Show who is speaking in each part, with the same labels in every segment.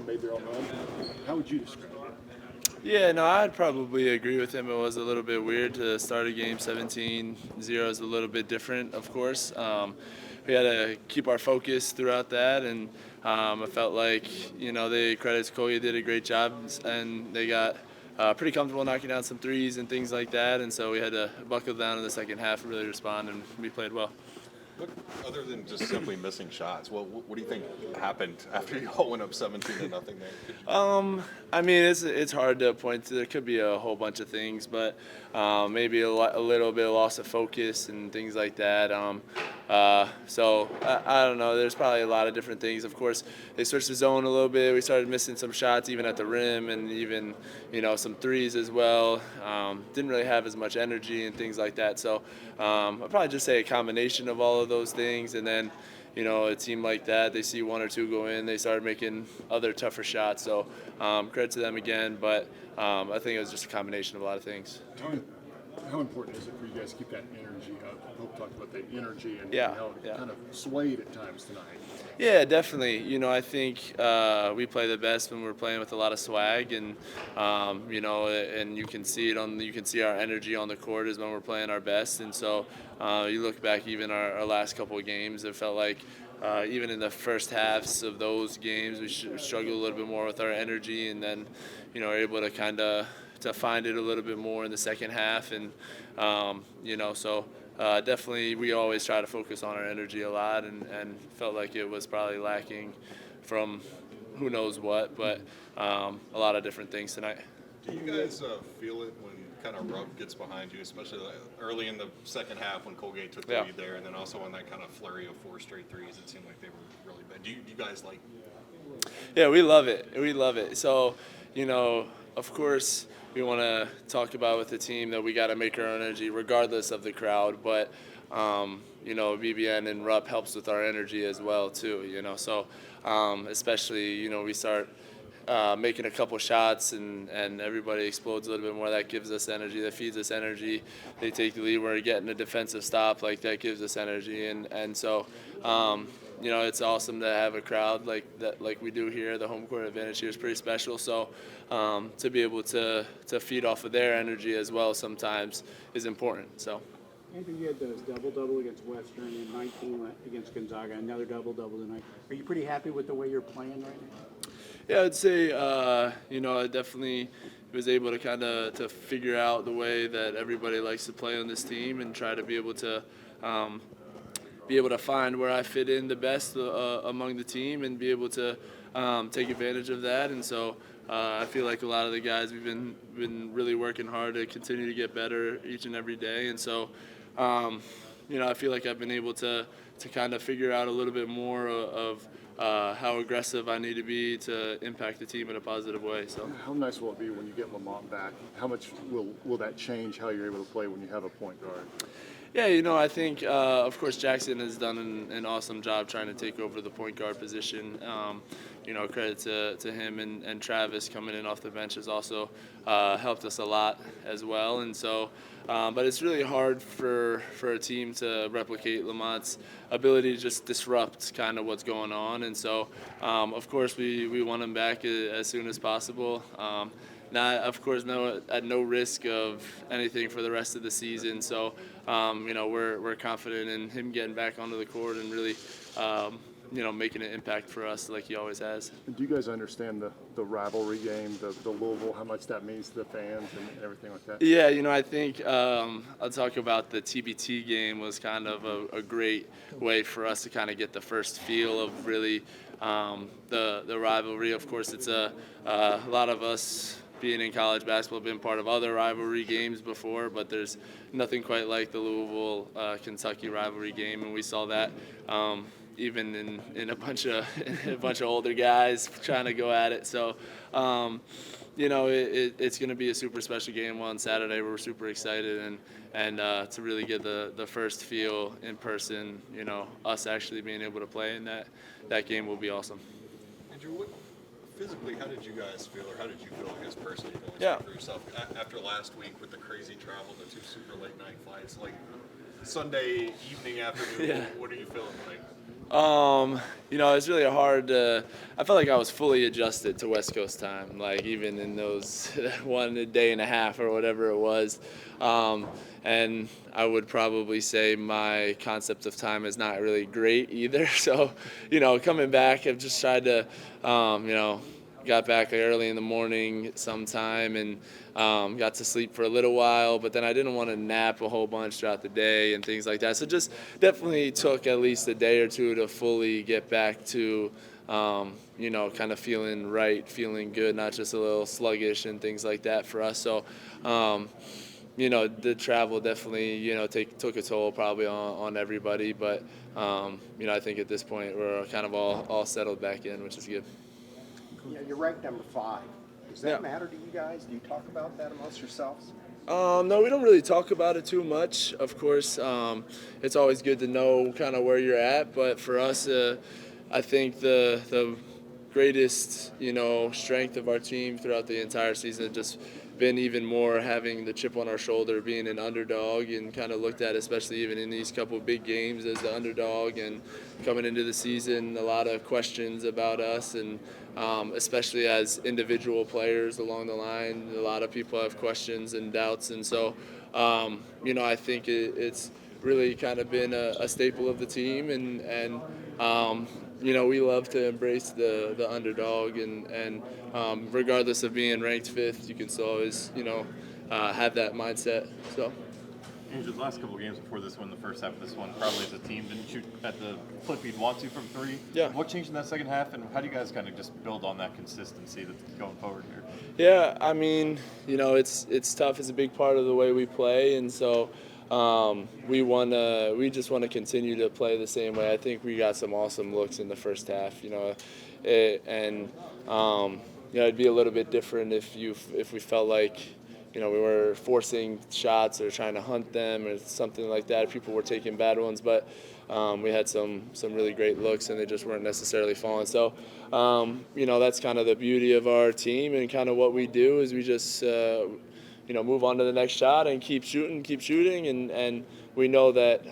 Speaker 1: made their own run. How would you describe it?
Speaker 2: Yeah, no, I'd probably agree with him. It was a little bit weird to start a game 17-0 is a little bit different, of course. We had to keep our focus throughout that, and I felt like, they credits Koby did a great job, and they got pretty comfortable knocking down some threes and things like that, and so we had to buckle down in the second half and really respond, and we played well.
Speaker 3: What, other than just simply missing shots, what do you think happened after you all went up 17-0 there?
Speaker 2: I mean, it's hard to point to. There could be a whole bunch of things, but maybe a little bit of loss of focus and things like that. So I don't know. There's probably a lot of different things. Of course, they switched the zone a little bit. We started missing some shots, even at the rim, and even some threes as well. Didn't really have as much energy and things like that. So I'd probably just say a combination of all of those things, and then. A team like that, they see one or two go in, they started making other tougher shots. So credit to them again, but I think it was just a combination of a lot of things.
Speaker 1: How important is it for you guys to keep that energy up? Hope talked about that energy and
Speaker 2: Yeah,
Speaker 1: how it
Speaker 2: yeah.
Speaker 1: kind of swayed at times tonight.
Speaker 2: Yeah, definitely. I think we play the best when we're playing with a lot of swag, and and you can see you can see our energy on the court is when we're playing our best. And so you look back even our last couple of games, it felt like even in the first halves of those games we struggled a little bit more with our energy, and then are able to kind of to find it a little bit more in the second half, and so. Definitely, we always try to focus on our energy a lot, and felt like it was probably lacking from who knows what, but a lot of different things tonight.
Speaker 3: Do you guys feel it when kind of Rupp gets behind you, especially early in the second half when Colgate took the lead there, and then also on that kind of flurry of 4 straight threes? It seemed like they were really bad. Do you guys like?
Speaker 2: Yeah, we love it. We love it. So, of course, we want to talk about with the team that we got to make our energy regardless of the crowd. But, BBN and Rupp helps with our energy as well, too, So, especially, we start making a couple shots and everybody explodes a little bit more. That gives us energy. That feeds us energy. They take the lead. We're getting a defensive stop. Like, that gives us energy. And so, it's awesome to have a crowd like that, like we do here. The home court advantage here is pretty special. So to be able to feed off of their energy as well sometimes is important. So.
Speaker 4: Andrew, you had those double-double against Western and 19 against Gonzaga, another double-double tonight. Are you pretty happy with the way you're playing right now?
Speaker 2: Yeah, I'd say, I definitely was able to kind of to figure out the way that everybody likes to play on this team and try to be able to find where I fit in the best among the team and be able to take advantage of that. And so I feel like a lot of the guys, we've been really working hard to continue to get better each and every day. And so, I feel like I've been able to kind of figure out a little bit more of how aggressive I need to be to impact the team in a positive way. So,
Speaker 1: How nice will it be when you get Lamont back? How much will that change how you're able to play when you have a point guard?
Speaker 2: Yeah, I think, of course, Jackson has done an awesome job trying to take over the point guard position. Credit to him, and Travis coming in off the bench has also helped us a lot as well. And so, but it's really hard for a team to replicate Lamont's ability to just disrupt kind of what's going on. And so, of course, we want him back as soon as possible. Not, of course, at no risk of anything for the rest of the season. So, we're confident in him getting back onto the court and really, making an impact for us like he always has.
Speaker 1: Do you guys understand the rivalry game, the Louisville, how much that means to the fans and everything like that?
Speaker 2: Yeah, I think I'll talk about the TBT game was kind of a great way for us to kind of get the first feel of really the rivalry. Of course, it's a lot of us being in college basketball, been part of other rivalry games before, but there's nothing quite like the Louisville-Kentucky rivalry game, and we saw that even in a bunch of older guys trying to go at it. So, it's going to be a super special game on Saturday. We're super excited, and to really get the first feel in person, us actually being able to play in that game will be awesome.
Speaker 3: Andrew, physically, how did you guys feel, or how did you feel, I guess, personally, for yourself after last week with the crazy travel, the 2 super late night flights, like Sunday evening, afternoon?
Speaker 2: Yeah.
Speaker 3: What are you feeling like?
Speaker 2: It's really hard to. I felt like I was fully adjusted to West Coast time, like even in those 1 day and a half or whatever it was. And I would probably say my concept of time is not really great either. So, coming back, I've just tried to, got back early in the morning sometime and got to sleep for a little while, but then I didn't want to nap a whole bunch throughout the day and things like that. So just definitely took at least a day or two to fully get back to, kind of feeling right, feeling good, not just a little sluggish and things like that for us. So, the travel definitely, took a toll probably on everybody, but, I think at this point we're kind of all settled back in, which is good.
Speaker 5: Yeah, you're ranked number 5. Does that matter to you guys? Do you talk about that amongst yourselves?
Speaker 2: No, we don't really talk about it too much. Of course, it's always good to know kind of where you're at, but for us, I think the greatest, strength of our team throughout the entire season has just been even more having the chip on our shoulder, being an underdog, and kind of looked at, especially even in these couple big games, as the underdog. And coming into the season, a lot of questions about us, and especially as individual players along the line, a lot of people have questions and doubts. And so, I think it's really kind of been a staple of the team, and we love to embrace the underdog, and regardless of being ranked 5th, you can still always, have that mindset. So.
Speaker 6: Andrew, the last couple of games before this one, the first half of this one, probably as a team didn't shoot at the clip you'd want to from 3.
Speaker 2: Yeah.
Speaker 6: What changed in that second half, and how do you guys kind of just build on that consistency that's going forward here?
Speaker 2: Yeah, I mean, it's tough. It's a big part of the way we play, and so we just want to continue to play the same way. I think we got some awesome looks in the first half, it'd be a little bit different if we felt like, we were forcing shots or trying to hunt them or something like that. People were taking bad ones, but we had some really great looks, and they just weren't necessarily falling. So, that's kind of the beauty of our team, and kind of what we do is we just move on to the next shot and keep shooting, and we know that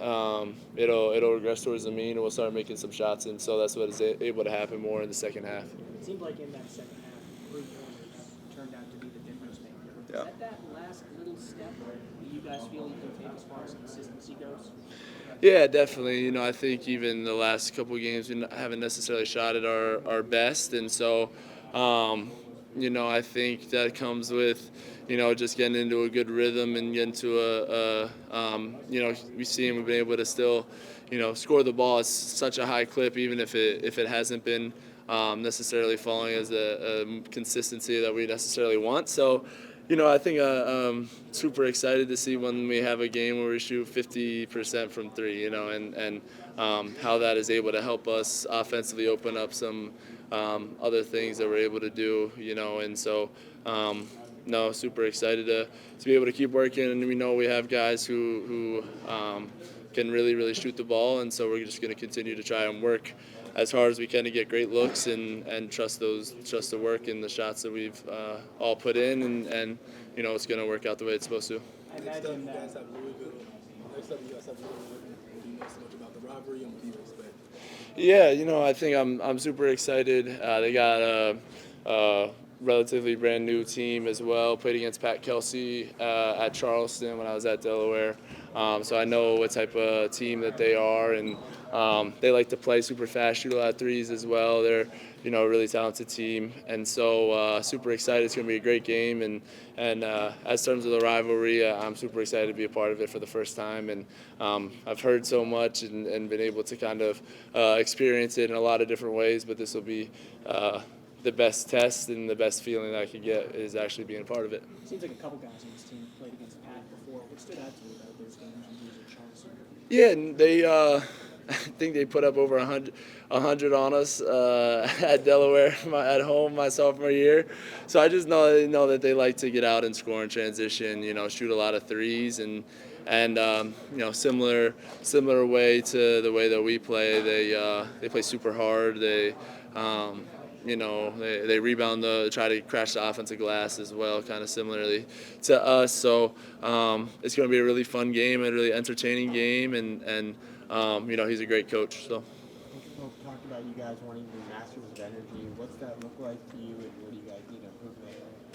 Speaker 2: it'll regress towards the mean, and we'll start making some shots, and so that's what is able to happen more in the second half.
Speaker 7: It seemed like in that second half, 3 pointers turned out to be the difference maker.
Speaker 2: Yeah.
Speaker 7: Is that last little step that you guys feel you can take as far as consistency goes?
Speaker 2: Yeah, definitely. I think even the last couple of games we haven't necessarily shot at our best, and so I think that comes with just getting into a good rhythm and getting to we see we've been able to still score the ball at such a high clip, even if it hasn't been necessarily falling as a consistency that we necessarily want. So, I think I'm super excited to see when we have a game where we shoot 50% from 3, and how that is able to help us offensively open up some other things that we're able to do, and so super excited to be able to keep working, and we know we have guys who can really, really shoot the ball, and so we're just going to continue to try and work as hard as we can to get great looks and trust the work and the shots that we've all put in, and it's going to work out the way it's supposed to.
Speaker 7: I imagine that.
Speaker 8: Next up, you guys have Louisville. Do you know so much about the rivalry and what do you expect?
Speaker 2: Yeah, I think I'm super excited. They got a relatively brand new team as well. Played against Pat Kelsey at Charleston when I was at Delaware. So I know what type of team that they are, and they like to play super fast, shoot a lot of threes as well. They're a really talented team, and so super excited. It's going to be a great game, and as terms of the rivalry, I'm super excited to be a part of it for the first time, and I've heard so much and been able to kind of experience it in a lot of different ways, but this will be the best test and the best feeling that I could get is actually being a part of it.
Speaker 7: Seems like a couple guys on this team have played against Pat before. What stood out to you about those games when you were at Charleston?
Speaker 2: Yeah, and they I think they put up over 100 on us at Delaware at home my sophomore year. So I just know that they like to get out and score in transition, shoot a lot of threes, and similar way to the way that we play. They play super hard. They they rebound, try to crash the offensive glass as well, kind of similarly to us. So it's going to be a really fun game, a really entertaining game, and he's a great coach. So.
Speaker 9: about you guys wanting to be masters of energy. What's that look like to you, and what do you guys need to improve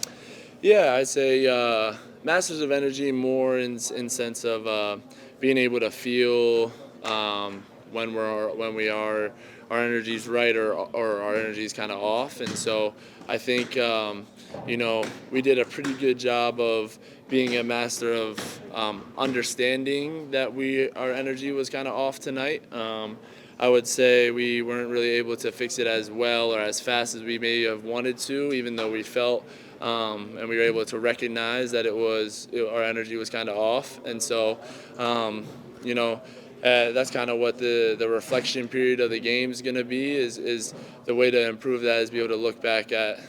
Speaker 9: on?
Speaker 2: Yeah, I'd say masters of energy more in sense of being able to feel when our energy's right or our energy's kind of off, and so I think we did a pretty good job of being a master of understanding that our energy was kind of off tonight. I would say we weren't really able to fix it as well or as fast as we may have wanted to, even though we felt and we were able to recognize that our energy was kind of off. And so, that's kind of what the reflection period of the game is going to be. Is the way to improve that is be able to look back at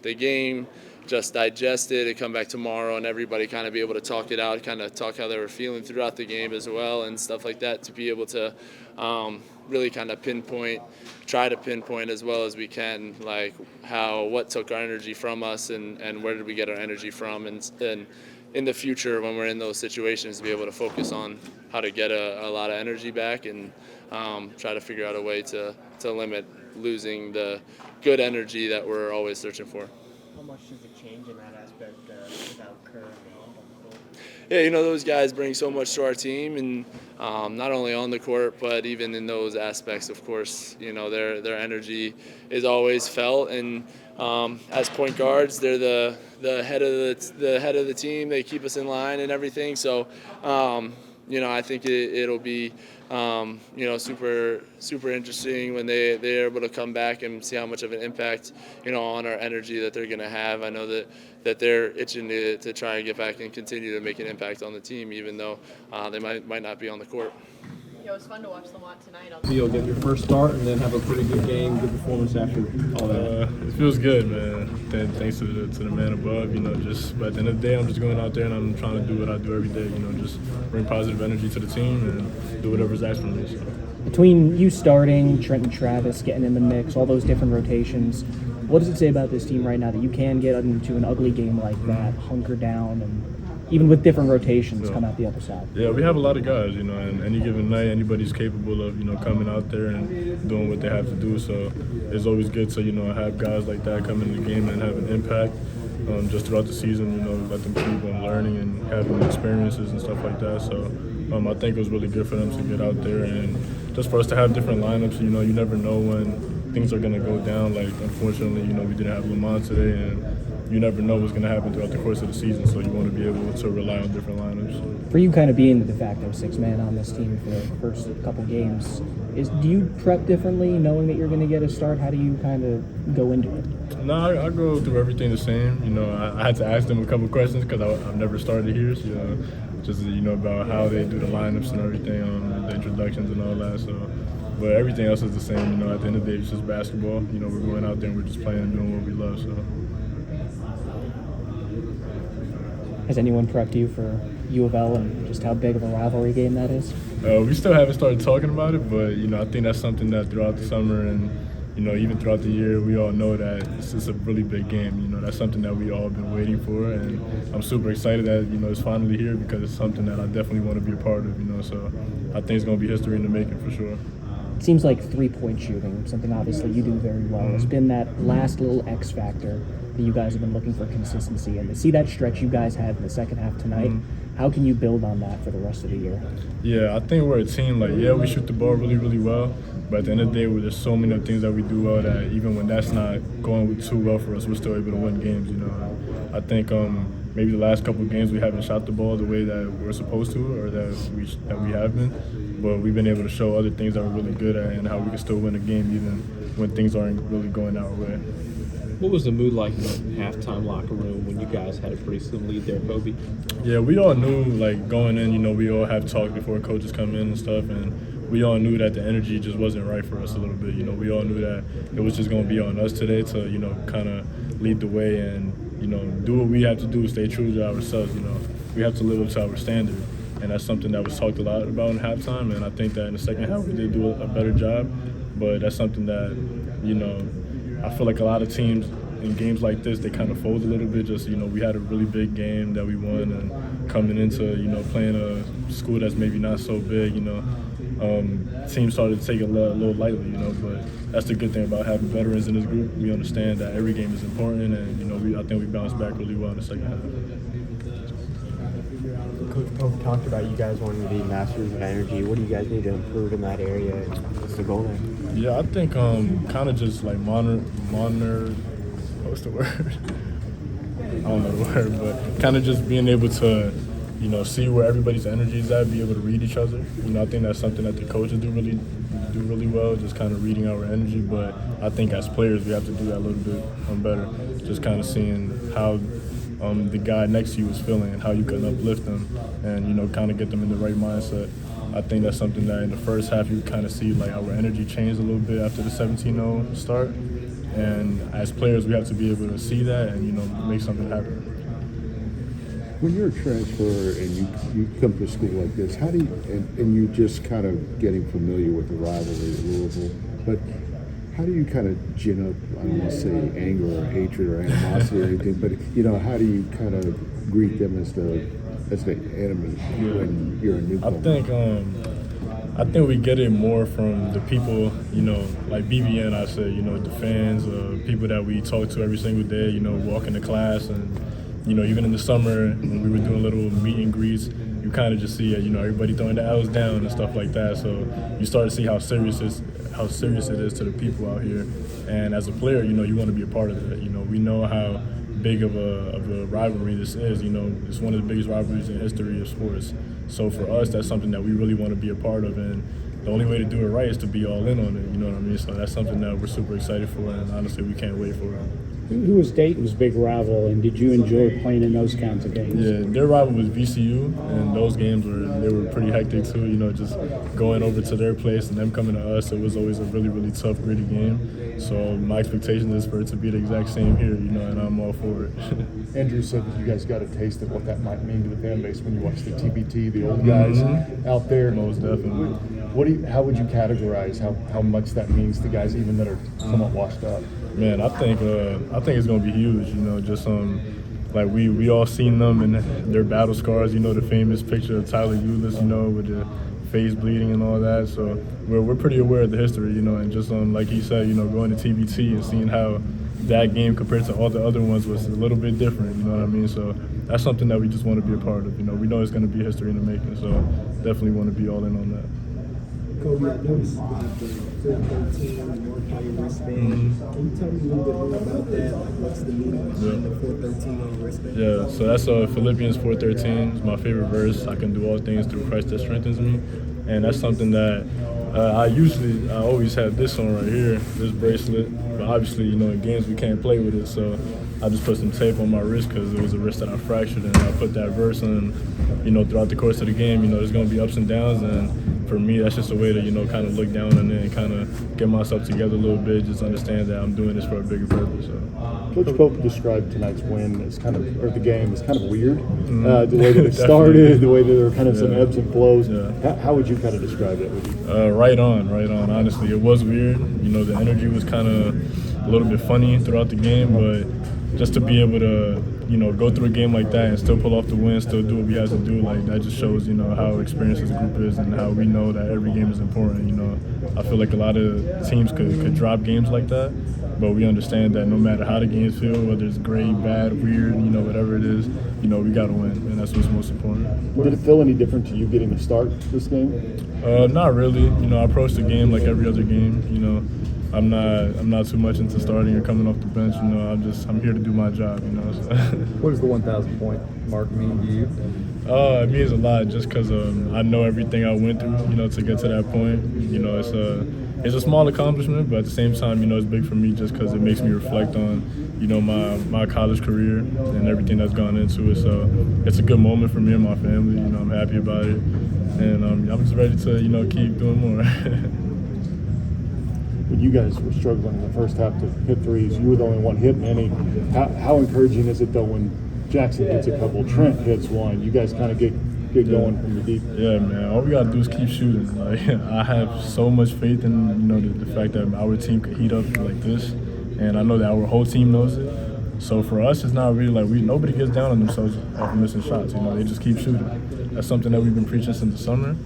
Speaker 2: the game, just digest it, and come back tomorrow, and everybody kind of be able to talk it out, kind of talk how they were feeling throughout the game as well, and stuff like that, to be able to really kind of try to pinpoint as well as we can, like what took our energy from us and where did we get our energy from, and in the future when we're in those situations to be able to focus on how to get a lot of energy back and try to figure out a way to limit losing the good energy that we're always searching for.
Speaker 9: How much does it change in that aspect without Carr on the court?
Speaker 2: Yeah, those guys bring so much to our team, and not only on the court, but even in those aspects, of course, their energy is always felt. And as point guards, they're the head of the team. They keep us in line and everything. So, I think it'll be super interesting when they're able to come back and see how much of an impact on our energy that they're going to have. I know that they're itching to try and get back and continue to make an impact on the team, even though they might not be on the court.
Speaker 10: It was fun to watch them lot tonight.
Speaker 11: You'll get your first start and then have a pretty good game, good performance after all that.
Speaker 12: It feels good, man. Thanks to the man above. But at the end of the day, I'm just going out there and I'm trying to do what I do every day. Just bring positive energy to the team and do whatever's asked from me. So.
Speaker 7: Between you starting, Trent and Travis getting in the mix, all those different rotations, what does it say about this team right now that you can get into an ugly game like that, hunker down, and even with different rotations, come out the other side?
Speaker 12: Yeah, we have a lot of guys, and any given night, anybody's capable of, coming out there and doing what they have to do. So it's always good to, have guys like that come in the game and have an impact just throughout the season, let them keep on learning and having experiences and stuff like that. So I think it was really good for them to get out there and just for us to have different lineups. You never know when things are going to go down. Like, unfortunately, we didn't have Lamont today, and you never know what's going to happen throughout the course of the season, so you want to be able to rely on different lineups.
Speaker 7: For you kind of being the de facto sixth man on this team for the first couple games, do you prep differently knowing that you're going to get a start? How do you kind of go into it?
Speaker 12: No, I go through everything the same. I had to ask them a couple questions because I've never started here, so just about how they do the lineups and everything, the introductions and all that. So, but everything else is the same. At the end of the day, it's just basketball. We're going out there and we're just playing and doing what we love. So.
Speaker 7: Has anyone prepped you for U of L and just how big of a rivalry game that is?
Speaker 12: We still haven't started talking about it, but I think that's something that throughout the summer and even throughout the year, we all know that it's just a really big game. That's something that we all been waiting for, and I'm super excited that it's finally here because it's something that I definitely want to be a part of. So I think it's going to be history in the making for sure.
Speaker 7: It seems like three-point shooting, something obviously you do very well, has been that last little X factor that you guys have been looking for consistency. And to see that stretch you guys had in the second half tonight, how can you build on that for the rest of the year?
Speaker 12: Yeah, I think we're a team, we shoot the ball really, really well. But at the end of the day, there's so many things that we do well that even when that's not going too well for us, we're still able to win games. I think maybe the last couple of games we haven't shot the ball the way that we're supposed to or that we have been. But we've been able to show other things that we're really good at and how we can still win a game even when things aren't really going our way.
Speaker 11: What was the mood like in the halftime locker room when you guys had a pretty slim lead there, Koby?
Speaker 12: Yeah, we all knew, going in, we all have talked before coaches come in and stuff, and we all knew that the energy just wasn't right for us a little bit. We all knew that it was just going to be on us today to, kind of lead the way and, do what we have to do, stay true to ourselves. We have to live up to our standard. And that's something that was talked a lot about in halftime, and I think that in the second half we did do a better job. But that's something that, I feel like a lot of teams in games like this, they kind of fold a little bit. Just, we had a really big game that we won, and coming into, playing a school that's maybe not so big, teams started to take it a little lightly, you know. But that's the good thing about having veterans in this group. We understand that every game is important, and, you know, I think we bounced back really well in the second half.
Speaker 9: Coach Pope talked about you guys wanting to be masters of energy. What do you guys need to improve in that area? What's the goal there?
Speaker 12: Yeah, I think kind of just like monitor. What's the word? I don't know the word, but kind of just being able to, you know, see where everybody's energy is at, be able to read each other. You know, I think that's something that the coaches do really well, just kind of reading our energy. But I think as players, we have to do that a little bit better. Just kind of seeing how the guy next to you is feeling and how you can uplift them and, you know, kind of get them in the right mindset. I think that's something that in the first half you kind of see like our energy changed a little bit after the 17-0 start. And as players, we have to be able to see that and, you know, make something happen.
Speaker 13: When you're a transfer and you come to a school like this, how do you, and you just kind of getting familiar with the rivalry at Louisville, but how do you kind of gin up, I don't want to say anger or hatred or animosity or anything, but, you know, how do you kind of greet them as the enemy when you're a newcomer?
Speaker 12: I think we get it more from the people, you know, like BBN, I say, you know, the fans, people that we talk to every single day, you know, walking to class. And, you know, even in the summer when we were doing little meet and greets, you kind of just see, you know, everybody throwing the L's down and stuff like that. So you start to see how serious it is to the people out here. And as a player, you know, you want to be a part of that. You know, we know how big of a rivalry this is. You know, it's one of the biggest rivalries in history of sports. So for us, that's something that we really want to be a part of, and the only way to do it right is to be all in on it, you know what I mean? So that's something that we're super excited for, and honestly, we can't wait for it.
Speaker 4: Who was Dayton's big rival, and did you enjoy playing in those kinds of games?
Speaker 12: Yeah, their rival was VCU, and those games were pretty hectic too. You know, just going over to their place and them coming to us, it was always a really, really tough, gritty game. So my expectation is for it to be the exact same here, you know, and I'm all for it.
Speaker 1: Andrew said that you guys got a taste of what that might mean to the fan base when you watch the TBT, the old guys out there.
Speaker 12: Most definitely.
Speaker 1: How would you categorize how much that means to guys even that are somewhat washed up?
Speaker 12: Man, I think it's gonna be huge. You know, just like we all seen them and their battle scars. You know, the famous picture of Tyler Ulis, you know, with the face bleeding and all that. So we're pretty aware of the history, you know, and just like he said, you know, going to TBT and seeing how that game compared to all the other ones was a little bit different. You know what I mean? So that's something that we just want to be a part of. You know, we know it's going to be history in the making. So definitely want to be all in on that.
Speaker 9: Koby, I noticed about the 413 and work by your wristband. Can you tell me a little bit more about that? Like, what's the meaning behind the 413 on the wristband?
Speaker 12: Yeah, so that's Philippians 4:13. It's my favorite verse. I can do all things through Christ that strengthens me. And that's something that I always have this on right here, this bracelet. But obviously, you know, in games we can't play with it. So I just put some tape on my wrist because it was a wrist that I fractured. And I put that verse on, you know, throughout the course of the game. You know, there's going to be ups and downs. And for me, that's just a way to, you know, kind of look down on it and kind of get myself together a little bit, just understand that I'm doing this for a bigger purpose. So.
Speaker 1: Coach Pope described tonight's win as or the game as kind of weird. The way that it started, the way that there were kind of some ebbs and flows. Yeah. How would you kind of describe it?
Speaker 12: Right on. Honestly, it was weird. You know, the energy was kind of a little bit funny throughout the game, but just to be able to, you know, go through a game like that and still pull off the win, still do what we have to do, like that just shows, you know, how experienced this group is and how we know that every game is important. You know, I feel like a lot of teams could drop games like that, but we understand that no matter how the games feel, whether it's great, bad, weird, you know, whatever it is, you know, we got to win, and that's what's most important.
Speaker 1: Did it feel any different to you getting to start this game?
Speaker 12: Not really. You know, I approach the game like every other game. You know, I'm not too much into starting or coming off the bench. You know, I'm here to do my job. You know. So.
Speaker 11: What does the 1,000 point mark mean to you?
Speaker 12: It means a lot just because I know everything I went through. You know, to get to that point. You know, it's a small accomplishment, but at the same time, you know, it's big for me just because it makes me reflect on, you know, my college career and everything that's gone into it. So it's a good moment for me and my family. You know, I'm happy about it, and I'm just ready to, you know, keep doing more.
Speaker 1: When you guys were struggling in the first half to hit threes, you were the only one hitting any. How encouraging is it though when Jackson hits a couple, Trent hits one, you guys kind of get going from the deep?
Speaker 12: Yeah, man. All we gotta do is keep shooting. Like, I have so much faith in, you know, the fact that our team could heat up like this, and I know that our whole team knows it. So for us, it's not really like nobody gets down on themselves after missing shots. You know, they just keep shooting. That's something that we've been preaching since the summer.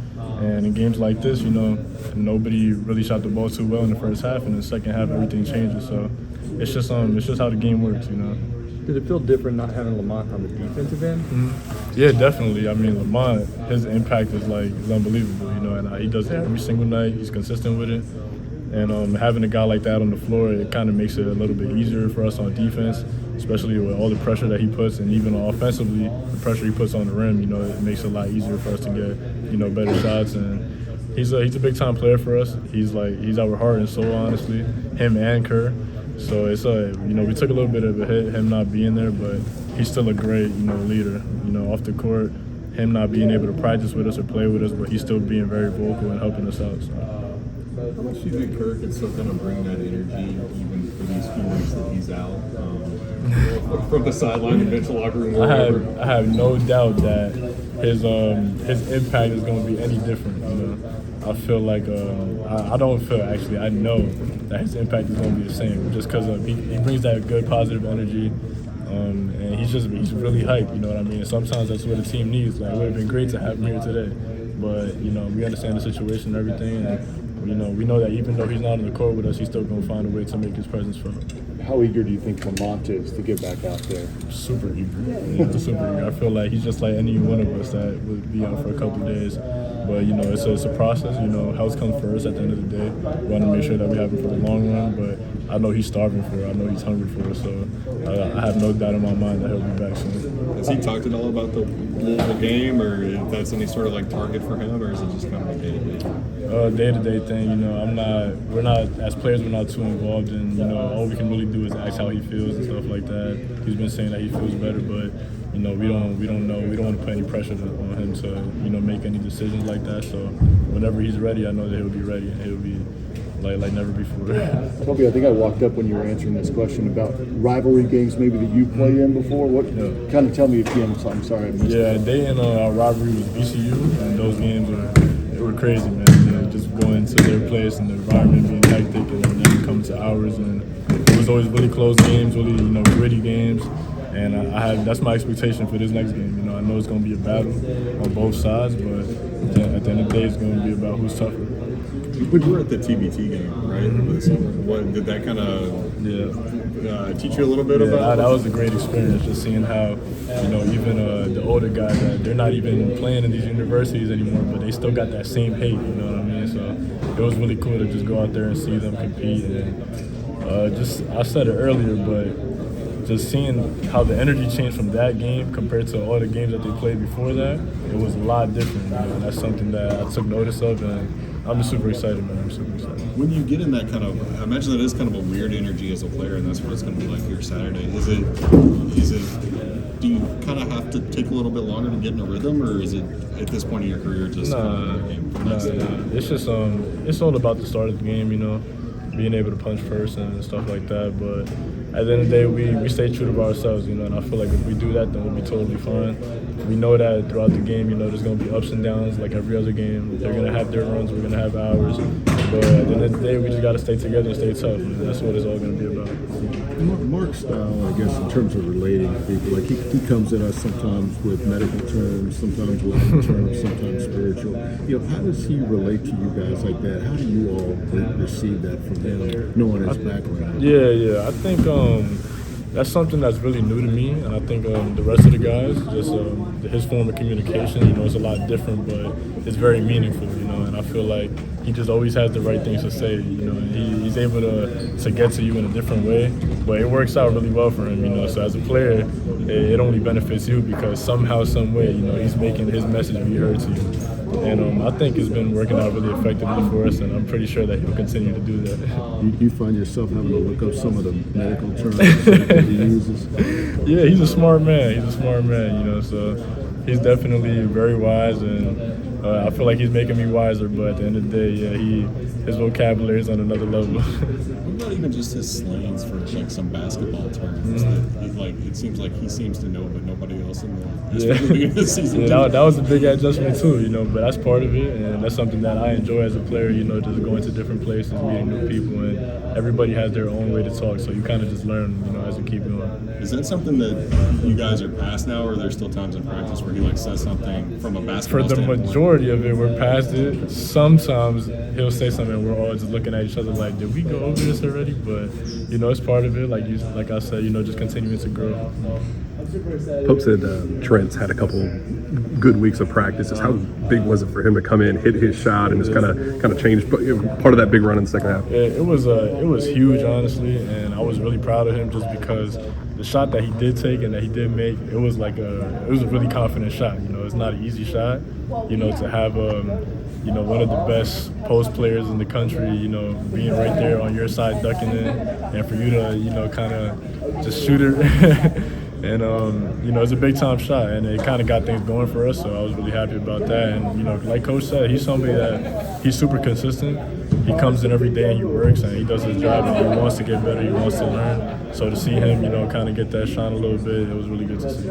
Speaker 12: And in games like this, nobody really shot the ball too well in the first half. In the second half, everything changes. So it's just how the game works,
Speaker 14: Did it feel different not having Lamont on the defensive end?
Speaker 12: Mm-hmm. Yeah, definitely. I mean, Lamont, his impact is unbelievable, and he does it every single night. He's consistent with it. And having a guy like that on the floor, it kind of makes it a little bit easier for us on defense, especially with all the pressure that he puts, and even offensively, the pressure he puts on the rim. It makes it a lot easier for us to get better shots. And he's a big time player for us. He's our heart and soul, honestly. Him and Carr. So it's we took a little bit of a hit him not being there, but he's still a great leader. Off the court, him not being able to practice with us or play with us, but he's still being very vocal and helping us out. So.
Speaker 15: How much do you think Carr can still kind of bring that energy even for these few weeks that he's out from the sideline and bench locker room?
Speaker 12: I have no doubt that his impact is going to be any different. I feel like I don't feel actually. I know that his impact is going to be the same, just because he brings that good positive energy, and he's really hyped. You know what I mean? And sometimes that's what the team needs. It would have been great to have him here today, but we understand the situation and everything. And, we know that even though he's not on the court with us, he's still going to find a way to make his presence felt.
Speaker 1: How eager do you think Lamont is to get back out there?
Speaker 12: Super eager. Super eager. I feel like he's just like any one of us that would be out for a couple of days. But, it's a process. Health comes first at the end of the day. We want to make sure that we have him for the long run. But I know he's starving for it. I know he's hungry for it. So I have no doubt in my mind that he'll be back soon.
Speaker 15: Has he talked at all about the Louisville game, or if that's any sort of target for him, or is it just kind of a day-to-day?
Speaker 12: Day-to-day thing. We're not, as players, we're not too involved in, all we can really do is ask how he feels and stuff like that. He's been saying that he feels better, but, we don't know. We don't want to put any pressure on him to, make any decisions like that. So whenever he's ready, I know that he'll be ready, and he'll be like never before.
Speaker 1: Koby, I think I walked up when you were answering this question about rivalry games maybe that you played in before. Kind of tell me again, so I'm sorry I missed
Speaker 12: Yeah, they in our rivalry with VCU, and those games were crazy, man. Just going to their place and the environment being hectic, and then come to ours, and it was always really close games, really gritty games. And that's my expectation for this next game. I know it's going to be a battle on both sides, but at the end of the day, it's going to be about who's tougher.
Speaker 15: We were at the TBT game, right? What did that kind of teach you a little bit about?
Speaker 12: That was a great experience, just seeing how even the older guys they're not even playing in these universities anymore, but they still got that same hate. You know what I mean? So it was really cool to just go out there and see them compete. And I said it earlier, but just seeing how the energy changed from that game compared to all the games that they played before that, it was a lot different. And that's something that I took notice of, and I'm just super excited, man. I'm super excited.
Speaker 15: When you get in that I imagine that is kind of a weird energy as a player, and that's what it's going to be like here Saturday. Is it? Do you kind of have to take a little bit longer to get in a rhythm, or is it at this point in your career just kind of the game?
Speaker 12: Nah. It's just it's all about the start of the game, being able to punch first and stuff like that. But at the end of the day, we stay true to ourselves, and I feel like if we do that, then we'll be totally fine. We know that throughout the game, there's going to be ups and downs like every other game. They're going to have their runs, we're going to have ours. But at the end of the day, we just got to stay together and stay tough, and that's what it's all going to be about.
Speaker 13: Mark's style, I guess, in terms of relating to people, he comes at us sometimes with medical terms, sometimes Latin terms, sometimes spiritual. How does he relate to you guys like that? How do you all receive that from him, knowing his background?
Speaker 12: Yeah. I think that's something that's really new to me, and I think the rest of the guys, just his form of communication, it's a lot different, but it's very meaningful, and I feel like he just always has the right things to say, and he's able to get to you in a different way, but it works out really well for him, so as a player, it only benefits you because somehow, some way, he's making his message be heard to you. And I think it's been working out really effectively for us, and I'm pretty sure that he'll continue to do that.
Speaker 13: You find yourself having to look up some of the medical terms that he uses?
Speaker 12: Yeah, he's a smart man. So he's definitely very wise, and I feel like he's making me wiser. But at the end of the day, his vocabulary is on another level.
Speaker 15: What about even just his slangs for like some basketball terms? That he, like it seems like he seems to know, but nobody else in the season.
Speaker 12: That was a big adjustment too, but that's part of it, and that's something that I enjoy as a player. Just going to different places, meeting new people, and everybody has their own way to talk. So you kind of just learn, as you keep going.
Speaker 15: Is that something that you guys are past now, or are there still times in practice where he like says something from a basketball
Speaker 12: For the
Speaker 15: standpoint?
Speaker 12: majority of it, we're past it. Sometimes he'll say something and we're all just looking at each other like, did we go over this already? But, it's part of it. Like I said, just continuing to grow.
Speaker 16: Pope said Trent's had a couple good weeks of practices. How big was it for him to come in, hit his shot, and just kind of change part of that big run in the second half?
Speaker 12: It was huge, honestly, and I was really proud of him just because the shot that he did take and that he did make, it was a really confident shot. It's not an easy shot. To have one of the best post players in the country, being right there on your side ducking in, and for you to kind of just shoot it. And, it's a big-time shot, and it kind of got things going for us, so I was really happy about that. And, like Coach said, he's somebody that he's super consistent. He comes in every day and he works, and he does his job, and he wants to get better, he wants to learn. So to see him, kind of get that shine a little bit, it was really good to see.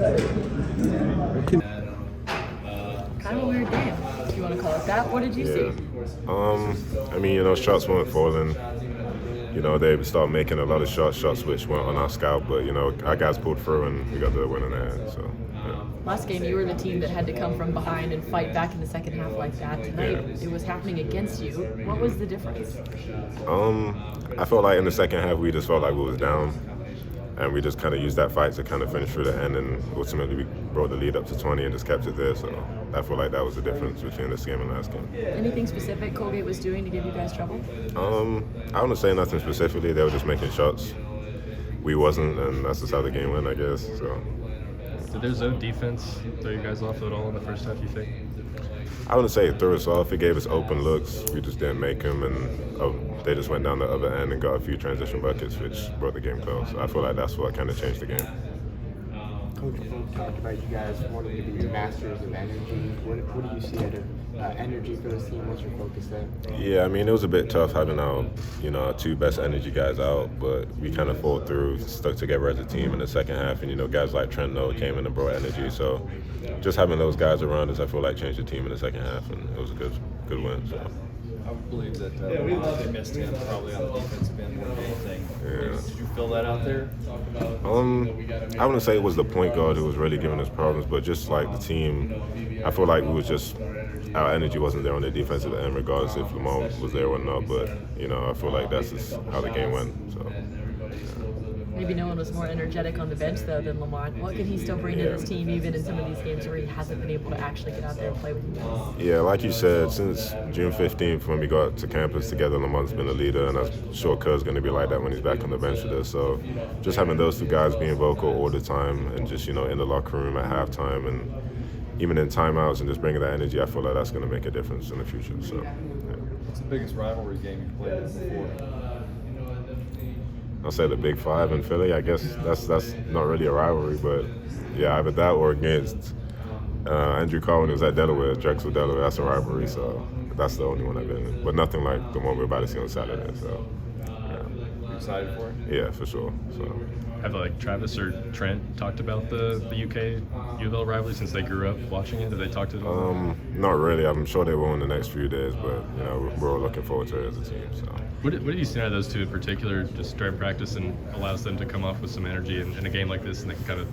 Speaker 10: Kind of a weird game, if you want to call it that. What did you see?
Speaker 17: Shots weren't falling. They started making a lot of shots which weren't on our scout, but, our guys pulled through and we got the win in the end, so, yeah.
Speaker 10: Last game, you were the team that had to come from behind and fight back in the second half like that. Tonight, it was happening against you. What was the difference?
Speaker 17: I felt like in the second half, we just felt like we was down, and we just kind of used that fight to kind of finish through the end, and ultimately we brought the lead up to 20 and just kept it there, so I feel like that was the difference between this game and last game.
Speaker 10: Anything specific Colgate was doing to give you guys trouble?
Speaker 17: I wouldn't say nothing specifically. They were just making shots. We wasn't, and that's just how the game went, I guess. So.
Speaker 6: Did their zone defense throw you guys off at all in the first half, you think?
Speaker 17: I wouldn't say it threw us off. It gave us open looks. We just didn't make them, and they just went down the other end and got a few transition buckets, which brought the game close. So I feel like that's what kind of changed the game.
Speaker 18: Coach talked about you guys wanting to be masters of energy. What do you see out of energy for this team? What's your focus there?
Speaker 17: Yeah, it was a bit tough having our two best energy guys out, but we kind of fought through, stuck together as a team in the second half, and guys like Trent came in and brought energy. So just having those guys around us, I feel like changed the team in the second half, and it was a good win. So.
Speaker 6: I believe that they missed him probably on the defensive end more than anything. Yeah. Did you feel that out there?
Speaker 17: I wouldn't say it was the point guard who was really giving us problems, but just like the team, I feel like our energy wasn't there on the defensive end, regardless if Lamar was there or not. But I feel like that's just how the game went. So.
Speaker 10: Maybe no one was more energetic on the bench, though, than Lamont. What could he still bring to this team, even in some of these games where he hasn't been able to actually get out there and play with you guys?
Speaker 17: Yeah, like you said, since June 15th when we got to campus together, Lamont's been a leader, and I'm sure Kerr's going to be like that when he's back on the bench with us. So just having those two guys being vocal all the time and just, in the locker room at halftime and even in timeouts and just bringing that energy, I feel like that's going to make a difference in the future. So, yeah.
Speaker 6: What's the biggest rivalry game you've played before?
Speaker 17: I'll say the Big Five in Philly. I guess that's not really a rivalry, but yeah, either that or against Andrew Carr when he was at Delaware, Drexel, Delaware. That's a rivalry, so that's the only one I've been in. But nothing like the one we're about to see on Saturday. So, yeah.
Speaker 6: You excited for it?
Speaker 17: Yeah, for sure. So.
Speaker 6: Have Travis or Trent talked about the UK UL rivalry since they grew up watching it? Have they talked at all?
Speaker 17: Not really. I'm sure they will in the next few days, but we're all looking forward to it as a team. So.
Speaker 6: What have you seen out of those two in particular, just during practice, and allows them to come off with some energy in a game like this, and they can kind of,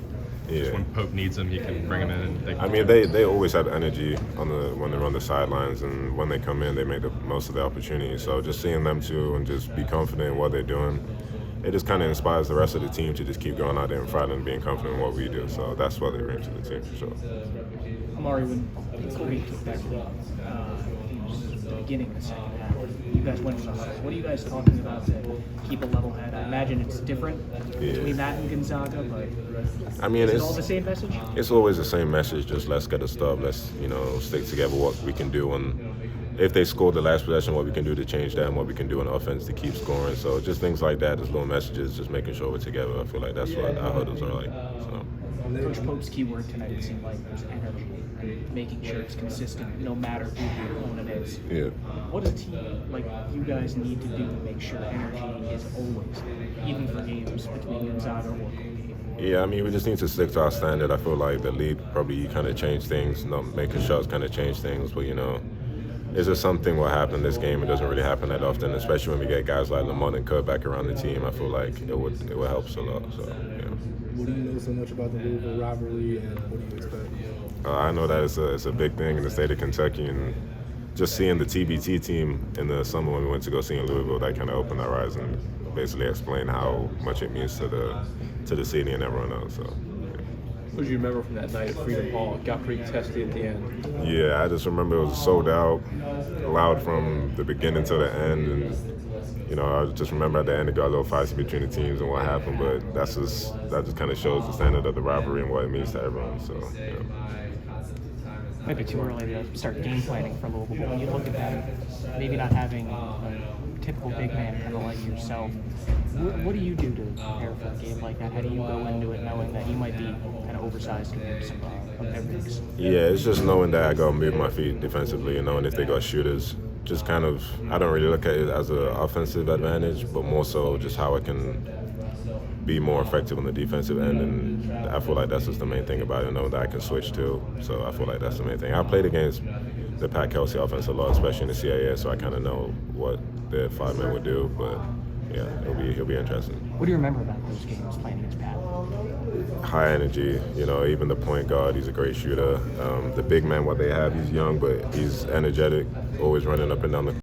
Speaker 6: just when Pope needs them, he can bring them in. And
Speaker 17: they always have energy when they're on the sidelines, and when they come in, they make the most of the opportunities. So just seeing them too and just be confident in what they're doing, it just kind of inspires the rest of the team to just keep going out there and fighting and being confident in what we do. So that's what they bring to the team for sure.
Speaker 7: Amari, when Koby took that the beginning of the second half, you guys went for the huddle. What are you guys talking about to keep a level head? I imagine it's different between that and Gonzaga, but is it all the same message?
Speaker 17: It's always the same message, just let's get a stop. Let's, stick together what we can do. And if they score the last possession, what we can do to change that and what we can do on offense to keep scoring. So just things like that, just little messages, just making sure we're together. I feel like that's what our huddles are like. So.
Speaker 7: Coach Pope's key word tonight, it seemed like, was energy and making sure it's consistent no matter who the opponent is.
Speaker 17: Yeah.
Speaker 7: What does a team like you guys need to do to make sure energy is always, even for games between Gonzaga or Colgate?
Speaker 17: Yeah, I mean, we just need to stick to our standard. I feel like the league probably kind of changed things, not making shots kind of change things, but it's just something will happen this game. It doesn't really happen that often, especially when we get guys like Lamont and Carr back around the team. I feel like it would help us a lot. So, yeah.
Speaker 9: What do you know so much about the Louisville rivalry, and what do you expect?
Speaker 17: I know that it's a big thing in the state of Kentucky, and just seeing the TBT team in the summer when we went to go see in Louisville, that kind of opened our eyes and basically explained how much it means to the city and everyone else. So.
Speaker 11: What do you remember from that night at Freedom Hall? It got pretty testy at the end.
Speaker 17: Yeah, I just remember it was sold out, loud from the beginning to the end, and I just remember at the end it got a little feisty between the teams and what happened. But that just kind of shows the standard of the rivalry and what it means to everyone. So,
Speaker 7: Might be too early to start game planning for Louisville, but when you look at them, maybe not having a typical big man kind of like yourself, what do you do to prepare for a game like that? How do you go into it knowing that you might be kind of oversized compared to some of their bigs?
Speaker 17: Yeah, it's just knowing that I go move my feet defensively and knowing if they got shooters. Just kind of, I don't really look at it as an offensive advantage, but more so just how I can be more effective on the defensive end, and I feel like that's just the main thing about it, knowing that I can switch too. So I feel like that's the main thing. I played against the Pat Kelsey offense a lot, especially in the CAA, so I kind of know what the 5 men would do, but yeah, it'll be interesting.
Speaker 7: What do you remember about those games playing against Pat?
Speaker 17: High energy, even the point guard, he's a great shooter. The big man, what they have, he's young, but he's energetic, always running up and down the